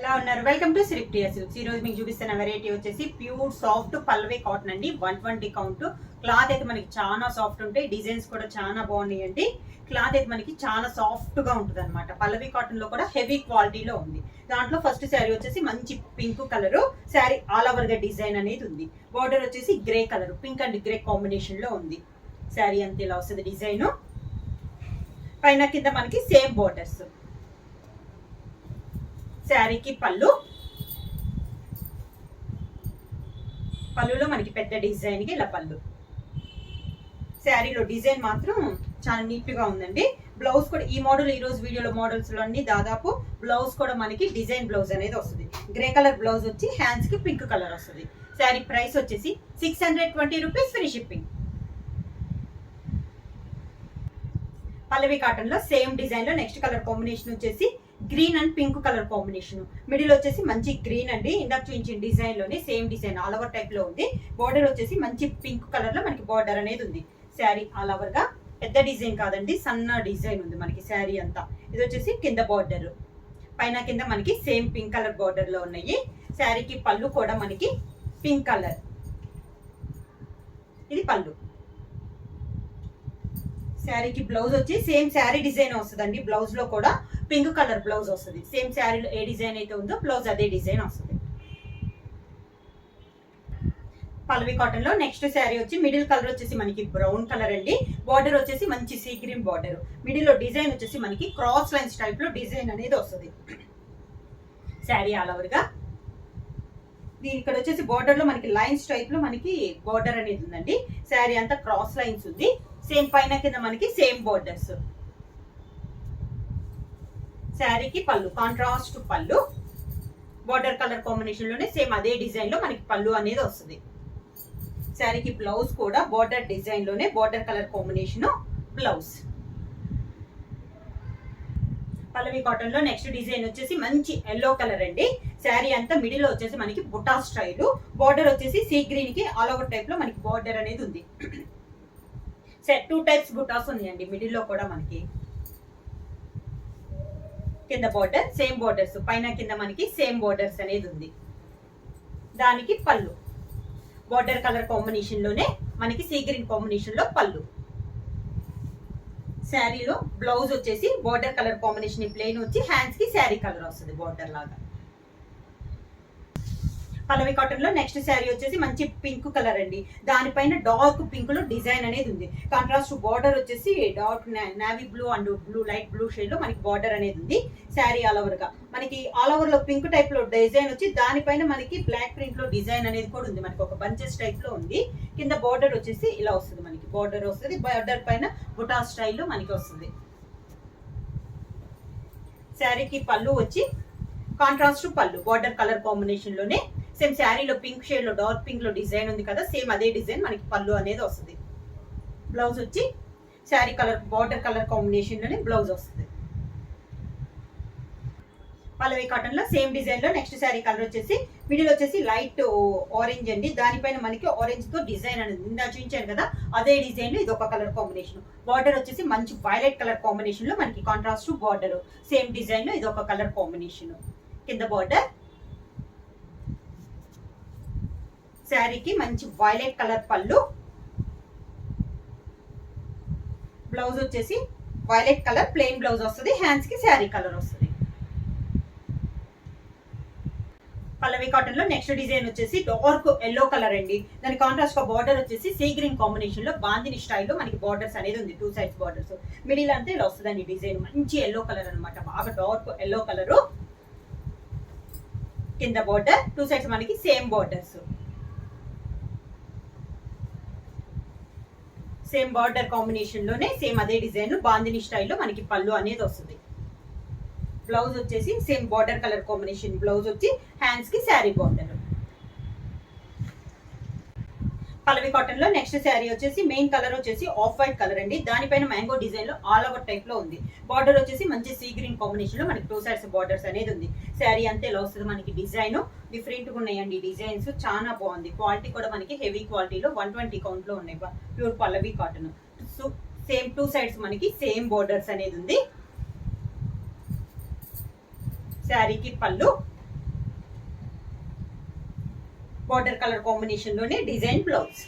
ఎలా ఉన్నారు? Welcome to Sripriya silks. ఈ రోజు మీకు చూపిస్తున్న వెరైటీ వచ్చేసి ప్యూర్ సాఫ్ట్ పల్లవి కాటన్ అండి. 120 కౌంట్. క్లాత్ అయితే మనకి చాలా సాఫ్ట్ ఉంటాయి, డిజైన్స్ కూడా చాలా బాగున్నాయండి. క్లాత్ అయితే మనకి చాలా సాఫ్ట్ గా ఉంటుంది అనమాట. పల్లవి కాటన్ లో కూడా హెవీ క్వాలిటీలో ఉంది. దాంట్లో ఫస్ట్ శారీ వచ్చేసి మంచి pink colour sari, all over గా డిజైన్ అనేది ఉంది. బార్డర్ వచ్చేసి grey colour, pink and grey combination లో ఉంది. శారీ అంతా ఇలా వస్తుంది డిజైన్. పైన కింద మనకి సేమ్ బోర్డర్స్. శారీకి పళ్ళులో మనకి పెద్ద డిజైన్ కి ఇలా పళ్ళు. శారీలో డిజైన్ మాత్రం చాలా నీట్ గా ఉందండి. బ్లౌజ్ కూడా ఈ మోడల్ ఈ రోజు వీడియోలో మోడల్స్ లో అన్ని దాదాపు బ్లౌజ్ కూడా మనకి డిజైన్ బ్లౌజ్ అనేది వస్తుంది. గ్రే కలర్ బ్లౌజ్ వచ్చి హ్యాండ్స్ కి పింక్ కలర్ వస్తుంది. శారీ ప్రైస్ వచ్చేసి 620 రూపీస్, ఫ్రీ షిప్పింగ్. పల్లవి కాటన్ లో సేమ్ డిజైన్ లో నెక్స్ట్ కలర్ కాంబినేషన్ వచ్చేసి green and pink colour combination. Middle వచ్చేసి మంచి గ్రీన్ అండి. ఇందాక చూపించిన డిజైన్ లోనే same design all over type లో ఉంది. బోర్డర్ వచ్చేసి మంచి పింక్ కలర్ లో మనకి బోర్డర్ అనేది ఉంది. శారీ ఆల్ ఓవర్ గా పెద్ద డిజైన్ కాదండి, సన్న డిజైన్ ఉంది మనకి శారీ అంతా. ఇది వచ్చేసి కింద బోర్డర్, పైన కింద మనకి సేమ్ పింక్ కలర్ బోర్డర్ లో ఉన్నాయి. శారీకి పళ్ళు కూడా మనకి పింక్ కలర్. ఇది పళ్ళు. శారీకి బ్లౌజ్ వచ్చి సేమ్ శారీ డిజైన్ వస్తుందండి. బ్లౌజ్ లో కూడా పింక్ కలర్ బ్లౌజ్ వస్తుంది. సేమ్ శారీలో ఏ డిజైన్ అయితే ఉందో బ్లౌజ్ అదే డిజైన్ వస్తుంది. పల్లవి కాటన్ లో నెక్స్ట్ శారీ వచ్చి మిడిల్ కలర్ వచ్చేసి మనకి బ్రౌన్ కలర్ అండి. బార్డర్ వచ్చేసి మంచి సీ గ్రీన్ బార్డర్. మిడిల్ లో డిజైన్ వచ్చేసి మనకి క్రాస్ లైన్స్ టైప్ లో డిజైన్ అనేది వస్తుంది. శారీ ఆల్ ఓవర్ గా ఇక్కడ వచ్చేసి బార్డర్ లో మనకి లైన్స్ టైప్ లో మనకి బార్డర్ అనేది ఉందండి. శారీ అంతా క్రాస్ లైన్స్ ఉంది. సేమ్ పైన కింద మనకి సేమ్ బోర్డర్స్. శారీకి పళ్ళు కాంట్రాస్ట్ పళ్ళు, బార్డర్ కలర్ కాంబినేషన్ లోనే సేమ్ అదే డిజైన్ లో మనకి పళ్ళు అనేది వస్తుంది. శారీకి బ్లౌజ్ కూడా బార్డర్ డిజైన్ లోనే border colour combination blouse. Pallavi cotton లో నెక్స్ట్ డిజైన్ వచ్చేసి మంచి ఎల్లో కలర్ అండి. శారీ అంతా మిడిల్ లో వచ్చేసి మనకి బుటా స్టైల్, బార్డర్ వచ్చేసి సీ గ్రీన్ కి ఆల్ ఓవర్ టైప్ లో మనకి బార్డర్ అనేది ఉంది. సెట్ 2 టైప్స్ బుటాస్ ఉన్నాయండి మిడిల్ లో కూడా మనకి. కింద బార్డర్ సేమ్ బోర్డర్స్, పైన కింద మనకి సేమ్ బోర్డర్స్ అనేది ఉంది. దానికి పళ్ళు బార్డర్ కలర్ కాంబినేషన్ లోనే మనకి సీ గ్రీన్ కాంబినేషన్ లో పళ్ళు. శారీలో బ్లౌజ్ వచ్చేసి బార్డర్ కలర్ కాంబినేషన్ ప్లెయిన్ వచ్చి హ్యాండ్స్ కి శారీ కలర్ వస్తుంది బార్డర్ లాగా. పల్లవి కాటన్ లో నెక్స్ట్ శారీ వచ్చేసి మంచి పింక్ కలర్ అండి. దానిపైన డార్క్ పింక్ లో డిజైన్ అనేది ఉంది. కాంట్రాస్ట్ బార్డర్ వచ్చేసి dark navy blue and blue light blue shade లో మనకి బార్డర్ అనేది ఉంది. శారీ ఆల్ ఓవర్ గా మనకి ఆల్ ఓవర్ లో పింక్ టైప్ లో డిజైన్ వచ్చి దానిపైన మనకి బ్లాక్ ప్రింట్ లో డిజైన్ అనేది కూడా ఉంది. మనకి ఒక బంచెస్ టైప్ లో ఉంది. కింద బార్డర్ వచ్చేసి ఇలా వస్తుంది మనకి. బార్డర్ వస్తుంది, బార్డర్ పైన బుటా స్టైల్ మనకి వస్తుంది. శారీకి పళ్ళు వచ్చి కాంట్రాస్ట్ పళ్ళు, బార్డర్ కలర్ కాంబినేషన్ లోనే సేమ్ శారీలో పింక్ షేడ్ లో డార్క్ పింక్ లో డిజైన్ ఉంది కదా, సేమ్ అదే డిజైన్ మనకి పళ్ళు అనేది వస్తుంది. బ్లౌజ్ వచ్చి sari colour border colour combination లోనే బ్లౌజ్ వస్తుంది. పల్లవి కాటన్ లో సేమ్ డిజైన్ లో నెక్స్ట్ శారీ కలర్ వచ్చేసి మిడిల్ వచ్చేసి లైట్ ఆరెంజ్ అండి. దానిపైన మనకి ఆరెంజ్ తో డిజైన్ అనేది ఇందా చూపించాను కదా, అదే డిజైన్ లో ఇది ఒక కలర్ కాంబినేషన్. బార్డర్ వచ్చేసి మంచి వైలెట్ కలర్ కాంబినేషన్ లో మనకి కాంట్రాస్ట్ బార్డర్, సేమ్ డిజైన్ లో ఇది ఒక కలర్ కాంబినేషన్. కింద బార్డర్ శారీకి మంచి వైలెట్ కలర్ పళ్ళు, బ్లౌజ్ వచ్చేసి వైలెట్ కలర్ ప్లెయిన్ బ్లౌజ్ వస్తుంది. హ్యాండ్స్ కి శారీ కలర్ వస్తుంది. పల్లవి కాటన్ లో నెక్స్ట్ డిజైన్ వచ్చేసి డార్క్ ఎల్లో కలర్ అండి. దాని కాంట్రాస్ట్ గా బార్డర్ వచ్చేసి సీ గ్రీన్ కాంబినేషన్ లో బాందిని స్టైల్లో మనకి బార్డర్స్ అనేది ఉంది. 2 సైడ్స్ బార్డర్స్. మిడిల్ అంతా ఇలా వస్తుందండి డిజైన్. మంచి ఎల్లో కలర్ అనమాట, బాగా డార్క్ ఎల్లో కలర్. కింద బార్డర్ 2 సైడ్స్ మనకి same borders. Same border combination లోనే సేమ్ అదే డిజైన్ బాందిని స్టైల్లో మనకి పళ్ళు అనేది వస్తుంది. బ్లౌజ్ వచ్చేసి same border colour combination blouse వచ్చి హ్యాండ్స్ కి శారీ బార్డర్. పల్లవి కాటన్ లో నెక్స్ట్ శారీ వచ్చేసి మెయిన్ కలర్ వచ్చేసి ఆఫ్ వైట్ కలర్ అండి. దానిపైన మ్యాంగో డిజైన్ లో ఆల్ ఓవర్ టైప్ లో ఉంది. బార్డర్ వచ్చేసి మంచి సీ గ్రీన్ కాంబినేషన్ లో మనకి 2 సైడ్స్ బార్డర్స్ అనేది ఉంది. శారీ అంతే ఇలా వస్తుంది మనకి. డిజైన్ డిఫరెంట్ గా ఉన్నాయండి డిజైన్స్, చాలా బాగుంది. క్వాలిటీ కూడా మనకి హెవీ క్వాలిటీలో 120 కౌంట్ లో ఉన్నాయి. ప్యూర్ పల్లవి కాటన్. సో సేమ్ 2 సైడ్స్ మనకి సేమ్ బార్డర్స్ అనేది ఉంది. శారీకి పళ్ళు, బార్డర్ కలర్ కాంబినేషన్ లోనే డిజైన్ బ్లౌజ్.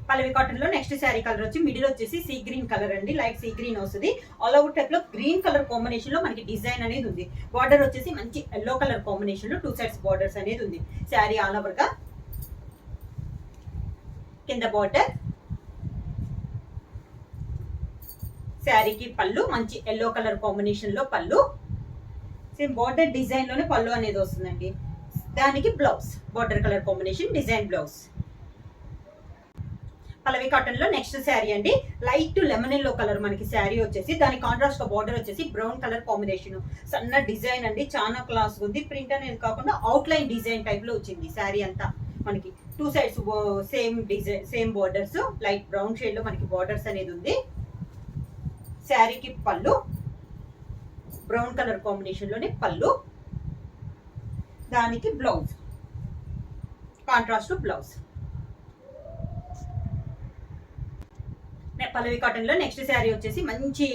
పల్లవి కాటన్ లో నెక్స్ట్ శారీ కలర్ వచ్చి మిడిల్ వచ్చేసి సీ గ్రీన్ కలర్ అండి, లైట్ సీ గ్రీన్ వస్తుంది. ఆల్ ఓవర్ టైప్ లో గ్రీన్ కలర్ కాంబినేషన్ లో మనకి డిజైన్ అనేది ఉంది. బార్డర్ వచ్చేసి మంచి ఎల్లో కలర్ కాంబినేషన్ లో 2 సైడ్స్ బార్డర్స్ అనేది ఉంది. శారీ ఆల్ ఓవర్ గా కింద బార్డర్, శారీకి పళ్ళు మంచి ఎల్లో కలర్ కాంబినేషన్ లో పళ్ళు, సేమ్ బార్డర్ డిజైన్ లోనే పళ్ళు అనేది వస్తుందండి. దానికి blouse border colour combination design blouse. Pallavi cotton లో నెక్స్ట్ శారీ అండి, లైట్ లెమన్ ఎల్లో కలర్ మనకి శారీ వచ్చేసి, దాని కాంట్రాస్ట్ బార్డర్ వచ్చేసి బ్రౌన్ కలర్ కాంబినేషన్. సన్న డిజైన్ అండి, చాలా క్లాస్ ఉంది. ప్రింట్ అనేది కాకుండా అవుట్ లైన్ డిజైన్ టైప్ లో వచ్చింది శారీ అంతా. మనకి 2 sides same design, same borders, light brown shade లో మనకి బార్డర్స్ అనేది ఉంది. శారీకి పళ్ళు బ్రౌన్ కలర్ కాంబినేషన్ లోనే పళ్ళు, దానికి blouse contrast blouse. Pallavi cotton లో నెక్స్ట్ శారీ వచ్చేసి మంచి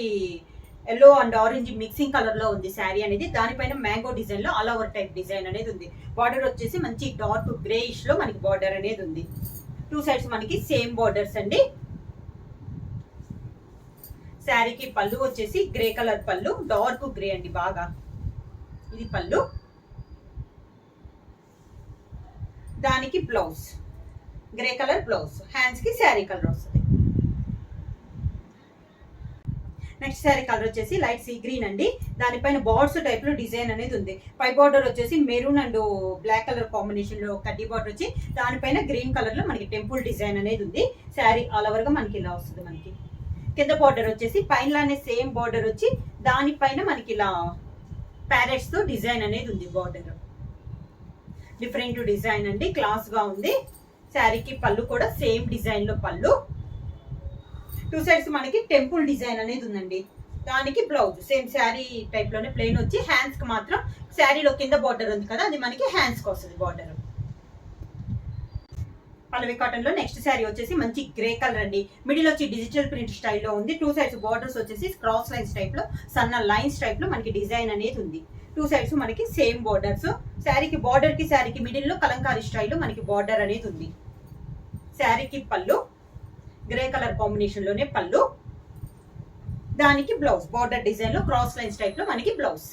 yellow and orange mixing colour లో ఉంది శారీ అనేది. దానిపైన మ్యాంగో డిజైన్ లో ఆల్ ఓవర్ టైప్ డిజైన్ అనేది ఉంది. బార్డర్ వచ్చేసి మంచి డార్క్ గ్రేయిష్ లో మనకి బార్డర్ అనేది ఉంది. 2 సైడ్స్ మనకి సేమ్ బార్డర్స్ అండి. శారీకి పళ్ళు వచ్చేసి గ్రే కలర్ పళ్ళు, డార్క్ గ్రే అండి బాగా, ఇది పళ్ళు. దానికి blouse grey colour blouse, hands కి శారీ కలర్ వస్తుంది. నెక్స్ట్ శారీ కలర్ వచ్చేసి లైట్ సీ గ్రీన్ అండి, దానిపైన బార్డర్స్ టైప్ లో డిజైన్ అనేది ఉంది. పై బార్డర్ వచ్చేసి maroon and black colour combination లో కడ్డీ బార్డర్ వచ్చి, దానిపైన గ్రీన్ కలర్ లో మనకి టెంపుల్ డిజైన్ అనేది ఉంది. శారీ ఆల్ ఓవర్ గా మనకి ఇలా వస్తుంది. మనకి కింద బార్డర్ వచ్చేసి పైనలానే సేమ్ బార్డర్ వచ్చి, దానిపైన మనకి ఇలా ప్యారెట్స్ తో డిజైన్ అనేది ఉంది. బార్డర్ డిఫరెంట్ డిజైన్ అండి, క్లాస్ గా ఉంది. శారీకి పళ్ళు కూడా సేమ్ డిజైన్ లో పళ్ళు, 2 సైడ్స్ మనకి టెంపుల్ డిజైన్ అనేది ఉందండి. దానికి బ్లౌజ్ సేమ్ శారీ టైప్ లోనే ప్లెయిన్ వచ్చి, హ్యాండ్స్ కి మాత్రం శారీలో కింద బార్డర్ ఉంది కదా, అది మనకి హ్యాండ్స్ కి వస్తుంది బార్డర్. పల్లవి కాటన్ లో నెక్స్ట్ శారీ వచ్చేసి మంచి గ్రే కలర్ అండి, మిడిల్ వచ్చి డిజిటల్ ప్రింట్ స్టైల్లో ఉంది. 2 సైడ్స్ బార్డర్స్ వచ్చేసి క్రాస్ లైన్స్ టైప్ లో, సన్న లైన్స్ టైప్ లో మనకి డిజైన్ అనేది ఉంది. 2 సైడ్స్ మనకి సేమ్ బార్డర్స్. శారీకి బార్డర్ కి శారీకి మిడిల్ లో కలంకారీ స్టైల్లో మనకి బార్డర్ అనేది ఉంది. శారీకి పళ్ళు గ్రే కలర్ కాంబినేషన్ లోనే పళ్ళు, దానికి బ్లౌజ్ బార్డర్ డిజైన్ లో క్రాస్ లైన్స్ టైప్ లో మనకి బ్లౌజ్.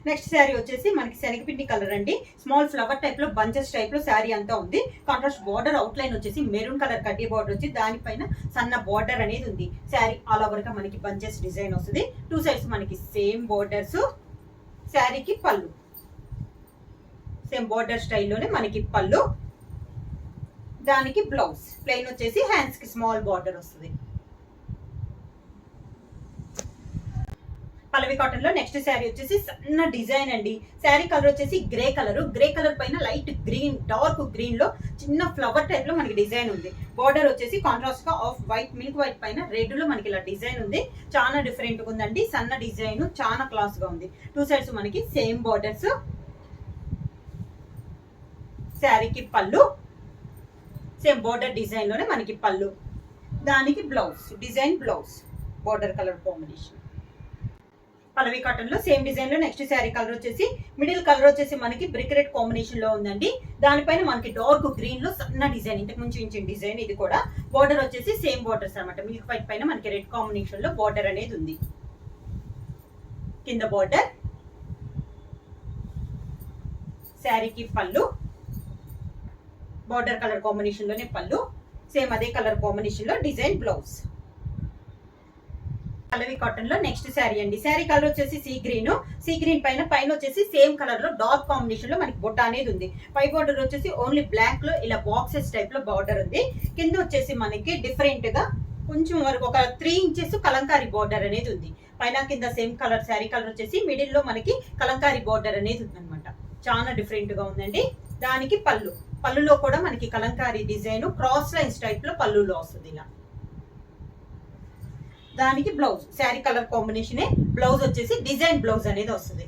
నెక్స్ట్ శారీ వచ్చేసి మనకి శనగపిండి కలర్ అండి, స్మాల్ ఫ్లవర్ టైప్ లో బంచెస్ టైప్ లో శారీ అంతా ఉంది. కాంట్రాస్ట్ బార్డర్ అవుట్ లైన్ వచ్చేసి మెరూన్ కలర్ కడ్డీ బార్డర్ వచ్చి, దానిపైన సన్న బార్డర్ అనేది ఉంది. శారీ ఆల్ ఓవర్ గా మనకి బంచెస్ డిజైన్ వస్తుంది. 2 సైడ్స్ మనకి సేమ్ బార్డర్స్. శారీకి పళ్ళు సేమ్ బార్డర్ స్టైల్లోనే మనకి పళ్ళు, దానికి బ్లౌజ్ ప్లెయిన్ వచ్చేసి హ్యాండ్స్ కి స్మాల్ బార్డర్ వస్తుంది. పల్లవి కాటన్ లో నెక్స్ట్ శారీ వచ్చేసి సన్న డిజైన్ అండి, శారీ కలర్ వచ్చేసి గ్రే కలర్, గ్రే కలర్ పైన లైట్ గ్రీన్ డార్క్ గ్రీన్ లో చిన్న ఫ్లవర్ టైప్ లో మనకి డిజైన్ ఉంది. బార్డర్ వచ్చేసి కాంట్రాస్ట్ గా ఆఫ్ వైట్ మిల్క్ వైట్ పైన రెడ్ లో మనకి ఇలా డిజైన్ ఉంది. చాలా డిఫరెంట్ గా ఉందండి, సన్న డిజైన్ చాలా క్లాస్ గా ఉంది. 2 సైడ్స్ మనకి సేమ్ బార్డర్స్. శారీకి పళ్ళు సేమ్ బార్డర్ డిజైన్ లోనే మనకి పళ్ళు, దానికి blouse design blouse border colour combination. Pallavi cotton లో సేమ్ డిజైన్ లో నెక్స్ట్ శారీ కలర్ వచ్చేసి మిడిల్ కలర్ వచ్చేసి మనకి బ్రిక్ రెడ్ కాంబినేషన్ లో ఉందండి. దానిపైన మనకి డార్క్ గ్రీన్ లో సన్న డిజైన్, ఇంతకు ముందు ఇచ్చిన డిజైన్ ఇది కూడా. బార్డర్ వచ్చేసి సేమ్ బార్డర్స్ అనమాట, మిల్క్ వైట్ పైన మనకి రెడ్ కాంబినేషన్ లో బార్డర్ అనేది ఉంది. కింద బార్డర్, శారీకి పళ్ళు బార్డర్ కలర్ కాంబినేషన్ లోనే పళ్ళు, సేమ్ అదే కలర్ కాంబినేషన్ లో డిజైన్ బ్లౌజ్. పల్లవి కాటన్ లో నెక్స్ట్ శారీ అండి, శారీ కలర్ వచ్చేసి సీ గ్రీన్ పైన వచ్చేసి సేమ్ కలర్ లో డార్క్ కాంబినేషన్ లో మనకి బొట్ట అనేది ఉంది. పై బార్డర్ వచ్చేసి ఓన్లీ బ్లాక్ లో ఇలా బాక్సెస్ టైప్ లో బార్డర్ ఉంది. కింద వచ్చేసి మనకి డిఫరెంట్ గా కొంచెం వరకు ఒక 3 ఇంచెస్ కలంకారీ బార్డర్ అనేది ఉంది. పైన కింద సేమ్ కలర్ శారీ కలర్ వచ్చేసి మిడిల్ లో మనకి కలంకారీ బార్డర్ అనేది ఉంది అనమాట. చాలా డిఫరెంట్ గా ఉందండి. దానికి పళ్ళులో కూడా మనకి Kalamkari design cross lines type లో పళ్ళులో వస్తుంది ఇలా. దానికి blouse sari colour combination, blouse వచ్చేసి డిజైన్ బ్లౌజ్ అనేది వస్తుంది.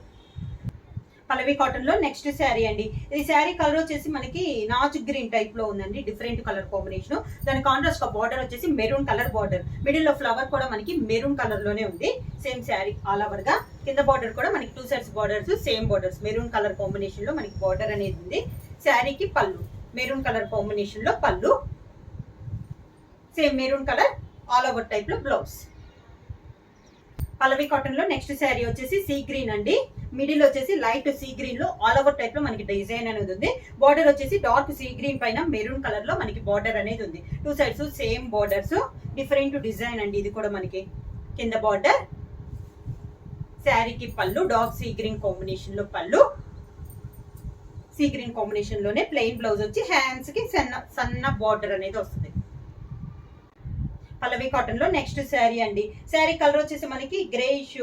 పల్లవి కాటన్ లో నెక్స్ట్ శారీ అండి. ఇది శారీ కలర్ వచ్చేసి మనకి నాచ్ గ్రీన్ టైప్ లో ఉందండి, డిఫరెంట్ కలర్ కాంబినేషన్. దాని కాంట్రాస్ట్ బార్డర్ వచ్చేసి మెరూన్ కలర్ బార్డర్, మిడిల్ లో ఫ్లవర్ కూడా మనకి మెరూన్ కలర్ లోనే ఉంది. సేమ్ శారీ ఆల్ ఓవర్ గా కింద బార్డర్ కూడా మనకి 2 sides borders, same borders maroon colour combination లో మనకి బార్డర్ అనేది ఉంది. శారీకి పళ్ళు మెరూన్ కలర్ కాంబినేషన్ లో పళ్ళు, same maroon colour all over type లో బ్లౌజ్. పల్లవి కాటన్ లో నెక్స్ట్ శారీ వచ్చేసి సీ గ్రీన్ అండి. మిడిల్ వచ్చేసి లైట్ సీ గ్రీన్ లో ఆల్ ఓవర్ టైప్ లో మనకి డిజైన్ అనేది ఉంది. బార్డర్ వచ్చేసి డార్క్ సీ గ్రీన్ పైన మెరూన్ కలర్ లో మనకి బార్డర్ అనేది ఉంది. 2 sides same borders, different design అండి. ఇది కూడా మనకి కింద బార్డర్, శారీకి పళ్ళు డార్క్ సీ గ్రీన్ కాంబినేషన్ లో పళ్ళు, సీ గ్రీన్ కాంబినేషన్ లోనే ప్లెయిన్ బ్లౌజ్ వచ్చి హ్యాండ్స్ కి సన్న బార్డర్ అనేది వస్తుంది. పల్లవి కాటన్ లో నెక్స్ట్ శారీ అండి. శారీ కలర్ వచ్చేసి మనకి గ్రేయిష్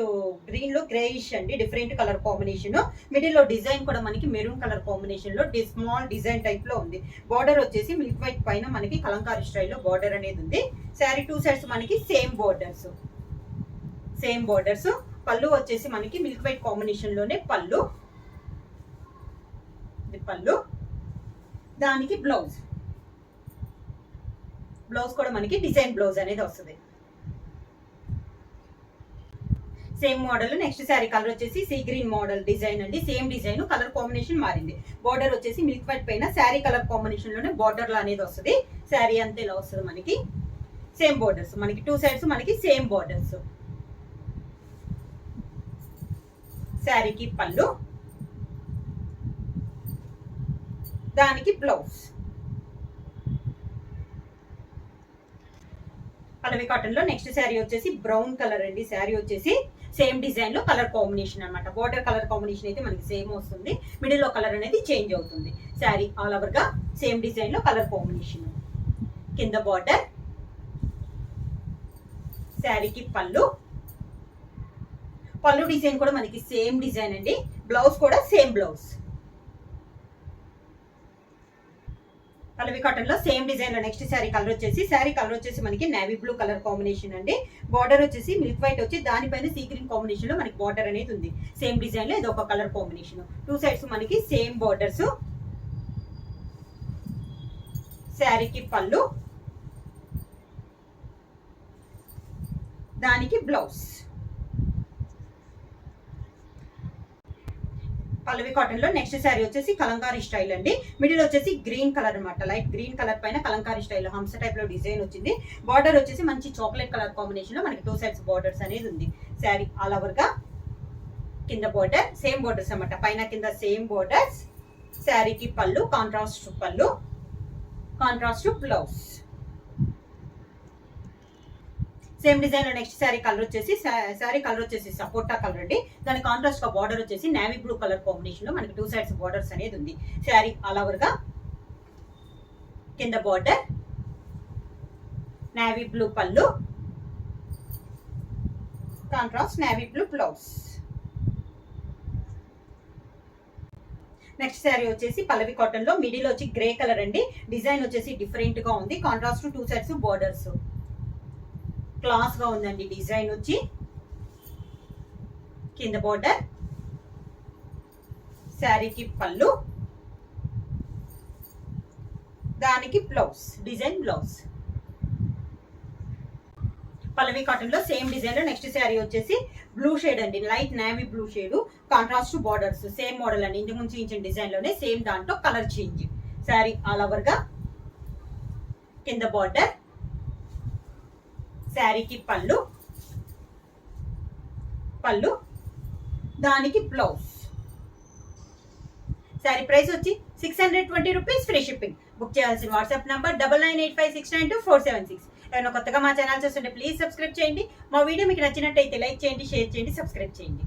గ్రీన్ లో గ్రేయిష్ అండి, డిఫరెంట్ కలర్ కాంబినేషన్. మిడిల్ లో డిజైన్ కూడా మనకి మెరూన్ కలర్ కాంబినేషన్ లో స్మాల్ డిజైన్ టైప్ లో ఉంది. బార్డర్ వచ్చేసి మిల్క్ వైట్ పైన మనకి కలంకారీ స్టైల్లో బార్డర్ అనేది ఉంది. శారీ 2 సైడ్స్ మనకి సేమ్ బార్డర్స్. పళ్ళు వచ్చేసి మనకి మిల్క్ వైట్ కాంబినేషన్ లోనే పళ్ళు, దానికి బ్లౌజ్ కూడా మనకి డిజైన్ బ్లౌజ్ అనేది వస్తుంది. Same model next sari colour వచ్చేసి సీ గ్రీన్ మోడల్ డిజైన్ అండి. సేమ్ డిజైన్, కలర్ కాంబినేషన్ మారింది. బార్డర్ వచ్చేసి మిల్క్ వైట్ పైన శారీ కలర్ కాంబినేషన్ లోనే బార్డర్ లో అనేది వస్తుంది. శారీ అంతే ఇలా వస్తుంది మనకి. సేమ్ బార్డర్స్ మనకి 2 సైడ్స్ మనకి సేమ్ బార్డర్స్. శారీకి పళ్ళు, దానికి బ్లౌజ్. పల్లవి కాటన్ లో నెక్స్ట్ శారీ వచ్చేసి బ్రౌన్ కలర్ అండి. శారీ వచ్చేసి సేమ్ డిజైన్ లో కలర్ కాంబినేషన్ అనమాట. బార్డర్ కలర్ కాంబినేషన్ అయితే మనకి సేమ్ వస్తుంది, మిడిల్ లో కలర్ అనేది చేంజ్ అవుతుంది. శారీ ఆల్ ఓవర్ గా సేమ్ డిజైన్ లో కలర్ కాంబినేషన్. కింద బార్డర్, శారీకి పళ్ళు డిజైన్ కూడా మనకి సేమ్ డిజైన్ అండి. బ్లౌజ్ కూడా సేమ్ బ్లౌజ్. పల్లవి కాటన్ లో సేమ్ డిజైన్ లో నెక్స్ట్ శారీ కలర్ వచ్చేసి మనకి నేవీ బ్లూ కలర్ కాంబినేషన్ అండి. బార్డర్ వచ్చేసి మిల్క్ వైట్ వచ్చి దానిపైన సీ గ్రీన్ కాంబినేషన్ లో మనకి బార్డర్ అనేది ఉంది. సేమ్ డిజైన్ లో ఇది ఒక కలర్ కాంబినేషన్. 2 సైడ్స్ మనకి సేమ్ బార్డర్స్. శారీకి పళ్ళు, దానికి బ్లౌజ్. పల్లవి కాటన్ లో నెక్స్ట్ శారీ వచ్చేసి కలంకారీ స్టైల్ అండి. మిడిల్ వచ్చేసి గ్రీన్ కలర్ అనమాట, లైట్ గ్రీన్ కలర్ పైన కలంకారీ స్టైల్ హంస టైప్ లో డిజైన్ వచ్చింది. బార్డర్ వచ్చేసి మంచి చాక్లెట్ కలర్ కాంబినేషన్ లో మనకి 2 సైడ్స్ బార్డర్స్ అనేది ఉంది. శారీ ఆల్ ఓవర్ గా కింద బార్డర్ సేమ్ బార్డర్స్ అనమాట, పైన కింద సేమ్ బార్డర్స్. శారీకి పళ్ళు కాంట్రాస్ట్ బ్లౌజ్. సేమ్ డిజైన్ లో నెక్స్ట్ శారీ కలర్ వచ్చేసి సపోటా కలర్ అండి. దాని కాంట్రాస్ట్ గా బార్డర్ వచ్చేసి నేవీ బ్లూ కలర్ కాంబినేషన్ లో మనకి 2 సైడ్స్ బార్డర్స్ అనేది ఉంది. శారీ ఆల్ ఓవర్ గా కింద బార్డర్, నేవీ బ్లూ పళ్ళు, contrast navy blue blouse. Next sari వచ్చేసి పల్లవి కాటన్ లో మిడిల్ వచ్చి గ్రే కలర్ అండి. డిజైన్ వచ్చేసి డిఫరెంట్ గా ఉంది. Contrast 2 sides borders. క్లాస్ గా ఉందండి డిజైన్ వచ్చి. కింద బార్డర్, శారీకి పళ్ళు, దానికి blouse design blouse. Pallavi cotton లో సేమ్ డిజైన్ లో నెక్స్ట్ శారీ వచ్చేసి బ్లూ షేడ్ అండి, light navy blue shade, contrast borders. Same model అండి, ఇంతకు ముందు ఇచ్చిన డిజైన్ లోనే సేమ్ దాంట్లో colour change. Sari all over గా కింద బార్డర్, శారీకి పళ్ళు, దానికి బ్లౌజ్. శారీ ప్రైస్ వచ్చి 620 రూపీస్, ఫ్రీ షిప్పింగ్. బుక్ చేయాల్సిన వాట్సాప్ నంబర్ 9985692476. ఏమైనా కొత్తగా మా ఛానల్ చూస్తుంటే ప్లీజ్ సబ్స్క్రైబ్ చేయండి. మా వీడియో మీకు నచ్చినట్టయితే లైక్ చేయండి, షేర్ చేయండి, సబ్స్క్రైబ్ చేయండి.